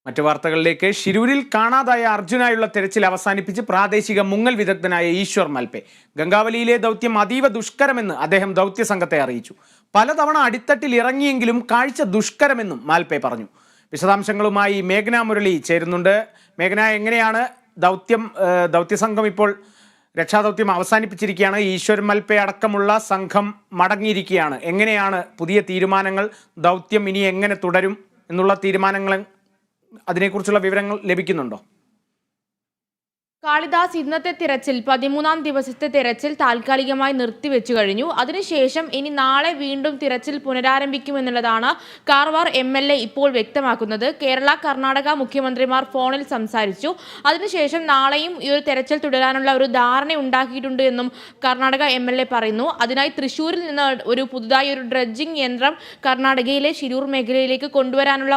മറ്റു വാർത്തകളിലേക്ക്. ഷിരൂരിൽ കാണാതായ അർജുനായുള്ള തെരച്ചിൽ അവസാനിപ്പിച്ച് പ്രാദേശിക മുങ്ങൽ വിദഗ്ധനായ ഈശ്വർ മൽപെ. ഗംഗാവലിയിലെ ദൗത്യം അതീവ ദുഷ്കരമെന്ന് അദ്ദേഹം ദൗത്യ സംഘത്തെ അറിയിച്ചു. പലതവണ അടിത്തട്ടിൽ ഇറങ്ങിയെങ്കിലും കാഴ്ച ദുഷ്കരമെന്നും മാൽപെ പറഞ്ഞു. വിശദാംശങ്ങളുമായി മേഘന മുരളി ചേരുന്നുണ്ട്. മേഘന, എങ്ങനെയാണ് ദൗത്യസംഘം ഇപ്പോൾ രക്ഷാദൗത്യം അവസാനിപ്പിച്ചിരിക്കുകയാണ്, ഈശ്വർ മൽപെ അടക്കമുള്ള സംഘം മടങ്ങിയിരിക്കുകയാണ്. എങ്ങനെയാണ് പുതിയ തീരുമാനങ്ങൾ, ദൗത്യം ഇനി എങ്ങനെ തുടരും എന്നുള്ള തീരുമാനങ്ങൾ, അതിനെക്കുറിച്ചുള്ള വിവരങ്ങൾ ലഭിക്കുന്നുണ്ടോ? കാളിദാസ്, ഇന്നത്തെ തിരച്ചിൽ 13ാം ദിവസത്തെ തിരച്ചിൽ താൽക്കാലികമായി നിർത്തിവെച്ചു കഴിഞ്ഞു. അതിനുശേഷം ഇനി നാളെ വീണ്ടും തിരച്ചിൽ പുനരാരംഭിക്കുമെന്നുള്ളതാണ് കാർവാർ MLA ഇപ്പോൾ വ്യക്തമാക്കുന്നത്. കേരള, കർണാടക മുഖ്യമന്ത്രിമാർ ഫോണിൽ സംസാരിച്ചു. അതിനുശേഷം നാളെയും ഈ ഒരു തിരച്ചിൽ തുടരാനുള്ള ഒരു ധാരണ ഉണ്ടാക്കിയിട്ടുണ്ട് എന്നും കർണാടക MLA പറയുന്നു. അതിനായി തൃശ്ശൂരിൽ നിന്ന് പുതുതായി ഒരു ഡ്രഡ്ജിംഗ് യന്ത്രം കർണാടകയിലെ ഷിരൂർ മേഖലയിലേക്ക് കൊണ്ടുവരാനുള്ള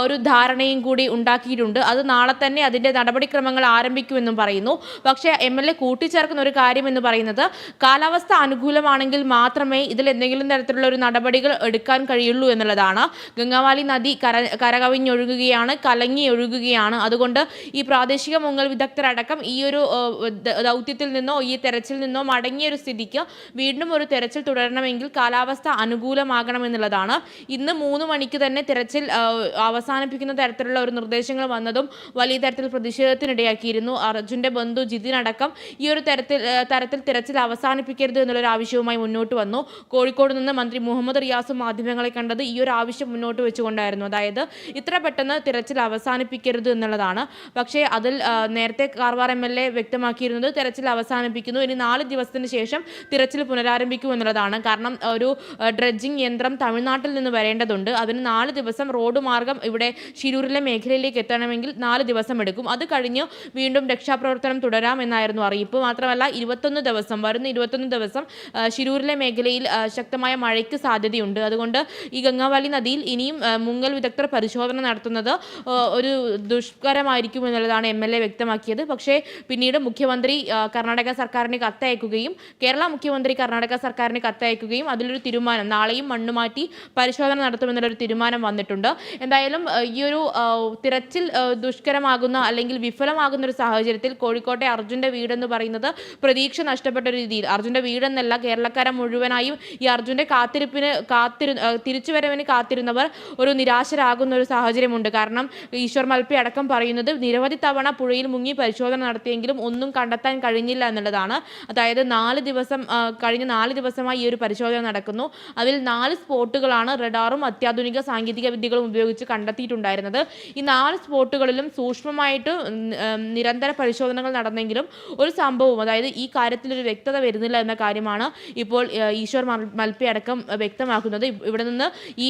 ഒരു ധാരണയും കൂടി ഉണ്ടാക്കിയിട്ടുണ്ട്. അത് നാളെ തന്നെ അതിന്റെ നടപടിക്രമങ്ങൾ ആരംഭിക്കുമെന്നും പറയുന്നു. പക്ഷേ MLA കൂട്ടിച്ചേർക്കുന്ന ഒരു കാര്യം എന്ന് പറയുന്നത്, കാലാവസ്ഥ അനുകൂലമാണെങ്കിൽ മാത്രമേ ഇതിൽ എന്തെങ്കിലും തരത്തിലുള്ള ഒരു നടപടികൾ എടുക്കാൻ കഴിയുള്ളൂ എന്നുള്ളതാണ്. ഗംഗാവാലി നദി കരകവിഞ്ഞൊഴുകുകയാണ്, കലങ്ങി ഒഴുകുകയാണ്. അതുകൊണ്ട് ഈ പ്രാദേശിക മുങ്ങൽ വിദഗ്ധരടക്കം ഈ ഒരു ദൗത്യത്തിൽ നിന്നോ ഈ തെരച്ചിൽ നിന്നോ മടങ്ങിയ ഒരു സ്ഥിതിക്ക് വീണ്ടും ഒരു തെരച്ചിൽ തുടരണമെങ്കിൽ കാലാവസ്ഥ അനുകൂലമാകണമെന്നുള്ളതാണ്. ഇന്ന് 3 മണിക്ക് തന്നെ തെരച്ചിൽ അവസാനിപ്പിക്കുന്ന തരത്തിലുള്ള ഒരു നിർദ്ദേശങ്ങൾ വന്നതും വലിയ തരത്തിൽ പ്രതിഷേധത്തിനിടയാക്കിയിരുന്നു. അർജുന്റെ ബന്ധു ജിതിനടക്കം ഈ ഒരു തരത്തിൽ തിരച്ചിൽ അവസാനിപ്പിക്കരുത് എന്നുള്ളൊരു ആവശ്യവുമായി മുന്നോട്ട് വന്നു. കോഴിക്കോട് നിന്ന് മന്ത്രി മുഹമ്മദ് റിയാസ് മാധ്യമങ്ങളെ കണ്ടത് ഈ ഒരു ആവശ്യം മുന്നോട്ട് വെച്ചുകൊണ്ടായിരുന്നു. അതായത് ഇത്ര പെട്ടെന്ന് തിരച്ചിൽ അവസാനിപ്പിക്കരുത് എന്നുള്ളതാണ്. പക്ഷേ അതിൽ നേരത്തെ കാർവാർ MLA വ്യക്തമാക്കിയിരുന്നത് തിരച്ചിൽ അവസാനിപ്പിക്കുന്നു, ഇനി 4 ദിവസത്തിന് ശേഷം തിരച്ചിൽ പുനരാരംഭിക്കും എന്നുള്ളതാണ്. കാരണം ഒരു ഡ്രഡ്ജിംഗ് യന്ത്രം തമിഴ്നാട്ടിൽ നിന്ന് വരേണ്ടതുണ്ട്. അതിന് 4 ദിവസം റോഡ് മാർഗം ഇവിടെ ഷിരൂരിലെ മേഖലയിലേക്ക് എത്തണമെങ്കിൽ 4 ദിവസം എടുക്കും. അത് കഴിഞ്ഞ് വീണ്ടും രക്ഷാപ്രവർത്തനം തുടരാമെന്നായിരുന്നു അറിയിപ്പ്. മാത്രമല്ല വരുന്ന 21 ദിവസം ഷിരൂരിലെ മേഖലയിൽ ശക്തമായ മഴയ്ക്ക് സാധ്യതയുണ്ട്. അതുകൊണ്ട് ഈ ഗംഗാവാലി നദിയിൽ ഇനിയും മുങ്ങൽ വിദഗ്ധർ പരിശോധന നടത്തുന്നത് ഒരു ദുഷ്കരമായിരിക്കും എന്നുള്ളതാണ് MLA വ്യക്തമാക്കിയത്. പക്ഷേ പിന്നീട് മുഖ്യമന്ത്രി കർണാടക സർക്കാരിന് കത്തയക്കുകയും കേരള മുഖ്യമന്ത്രി കർണാടക സർക്കാരിന് കത്തയക്കുകയും അതിലൊരു തീരുമാനം, നാളെയും മണ്ണുമാറ്റി പരിശോധന നടത്തുമെന്നുള്ളൊരു തീരുമാനം വന്നിട്ടുണ്ട്. എന്തായാലും ഈ ഒരു തിരച്ചിൽ ദുഷ്കരമാകുന്ന അല്ലെങ്കിൽ വിഫലമാകുന്ന ഒരു സാഹചര്യത്തിൽ കോഴിക്കോട്ടെ അർജുന്റെ വീടെന്ന് പറയുന്നത് പ്രതീക്ഷ നഷ്ടപ്പെട്ട ഒരു രീതിയിൽ, അർജുന്റെ വീടെന്നല്ല കേരളക്കാരെ മുഴുവനായും ഈ അർജുന്റെ തിരിച്ചുവരവിന് കാത്തിരുന്നവർ ഒരു നിരാശരാകുന്ന ഒരു സാഹചര്യമുണ്ട്. കാരണം ഈശ്വർ മൽപെ അടക്കം പറയുന്നത് നിരവധി തവണ പുഴയിൽ മുങ്ങി പരിശോധന നടത്തിയെങ്കിലും ഒന്നും കണ്ടെത്താൻ കഴിഞ്ഞില്ല എന്നുള്ളതാണ്. അതായത് കഴിഞ്ഞ 4 ദിവസമായി ഈ ഒരു പരിശോധന നടക്കുന്നു. അതിൽ 4 സ്പോട്ടുകളാണ് റഡാറും അത്യാധുനിക സാങ്കേതിക വിദ്യകളും ഉപയോഗിച്ച് കണ്ടെത്തിയിട്ടുണ്ടായിരുന്നത്. ഈ 4 സ്പോട്ടുകളിലും സൂക്ഷ്മമായിട്ട് നിരന്തര പരിശോധനകൾ നടന്നെങ്കിലും ഒരു സംഭവവും, അതായത് ഈ കാര്യത്തിൽ ഒരു വ്യക്തത വരുന്നില്ല എന്ന കാര്യമാണ് ഇപ്പോൾ ഈശ്വർ മൽപെ അടക്കം വ്യക്തമാക്കുന്നത്. ഇവിടെ നിന്ന് ഈ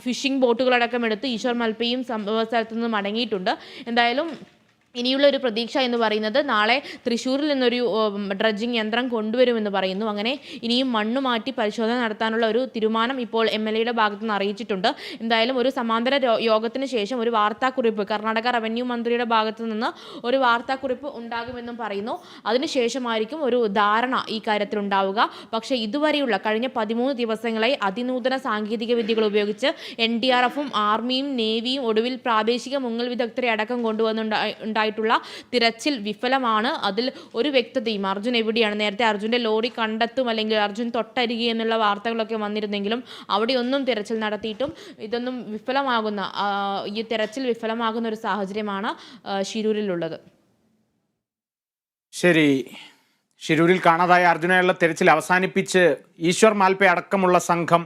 ഫിഷിംഗ് ബോട്ടുകളടക്കം എടുത്ത് ഈശ്വർ മൽപെയും സംഭവ സ്ഥലത്ത് നിന്ന് മടങ്ങിയിട്ടുണ്ട്. എന്തായാലും ഇനിയുള്ള ഒരു പ്രതീക്ഷ എന്ന് പറയുന്നത് നാളെ തൃശ്ശൂരിൽ നിന്നൊരു ഡ്രഡ്ജിംഗ് യന്ത്രം കൊണ്ടുവരുമെന്ന് പറയുന്നു. അങ്ങനെ ഇനിയും മണ്ണ് മാറ്റി പരിശോധന നടത്താനുള്ള ഒരു തീരുമാനം ഇപ്പോൾ MLAയുടെ ഭാഗത്തു നിന്ന് അറിയിച്ചിട്ടുണ്ട്. എന്തായാലും ഒരു സമാന്തര യോഗത്തിന് ശേഷം ഒരു വാർത്താക്കുറിപ്പ് കർണാടക റവന്യൂ മന്ത്രിയുടെ ഭാഗത്തു നിന്ന് ഒരു വാർത്താക്കുറിപ്പ് ഉണ്ടാകുമെന്നും പറയുന്നു. അതിനുശേഷമായിരിക്കും ഒരു ധാരണ ഈ കാര്യത്തിൽ ഉണ്ടാവുക. പക്ഷേ ഇതുവരെയുള്ള കഴിഞ്ഞ 13 ദിവസങ്ങളായി അതിനൂതന സാങ്കേതിക വിദ്യകൾ ഉപയോഗിച്ച് NDRFും ആർമിയും നേവിയും ഒടുവിൽ പ്രാദേശിക മുങ്ങൽ വിദഗ്ധരെ അടക്കം കൊണ്ടുവന്നുണ്ടായിട്ടുള്ള തിരച്ചിൽ വിഫലമാണ്. അതിൽ ഒരു വ്യക്തതയും, അർജുൻ എവിടെയാണ്, നേരത്തെ അർജുന്റെ ലോറി കണ്ടെത്തും അല്ലെങ്കിൽ അർജുൻ തൊട്ടരികെ എന്നുള്ള വാർത്തകളൊക്കെ വന്നിരുന്നെങ്കിലും അവിടെയൊന്നും തിരച്ചിൽ നടത്തിയിട്ടും ഇതൊന്നും ഈ തിരച്ചിൽ വിഫലമാകുന്ന ഒരു സാഹചര്യമാണ് ഷിരൂരിലുള്ളത്. ശരി, ഷിരൂരിൽ കാണാതായ അർജുനായുള്ള തെരച്ചിൽ അവസാനിപ്പിച്ച് ഈശ്വർ മൽപെ അടക്കമുള്ള സംഘം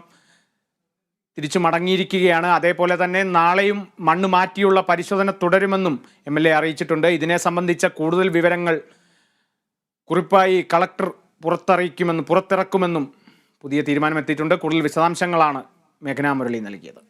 തിരിച്ചു മടങ്ങിയിരിക്കുകയാണ്. അതേപോലെ തന്നെ നാളെയും മണ്ണ് മാറ്റിയുള്ള പരിശോധന തുടരുമെന്നും MLA അറിയിച്ചിട്ടുണ്ട്. ഇതിനെ സംബന്ധിച്ച കൂടുതൽ വിവരങ്ങൾ കുറിപ്പായി കളക്ടർ പുറത്തിറക്കുമെന്നും പുതിയ തീരുമാനമെത്തിയിട്ടുണ്ട്. കൂടുതൽ വിശദാംശങ്ങളാണ് മേഘന മുരളി നൽകിയത്.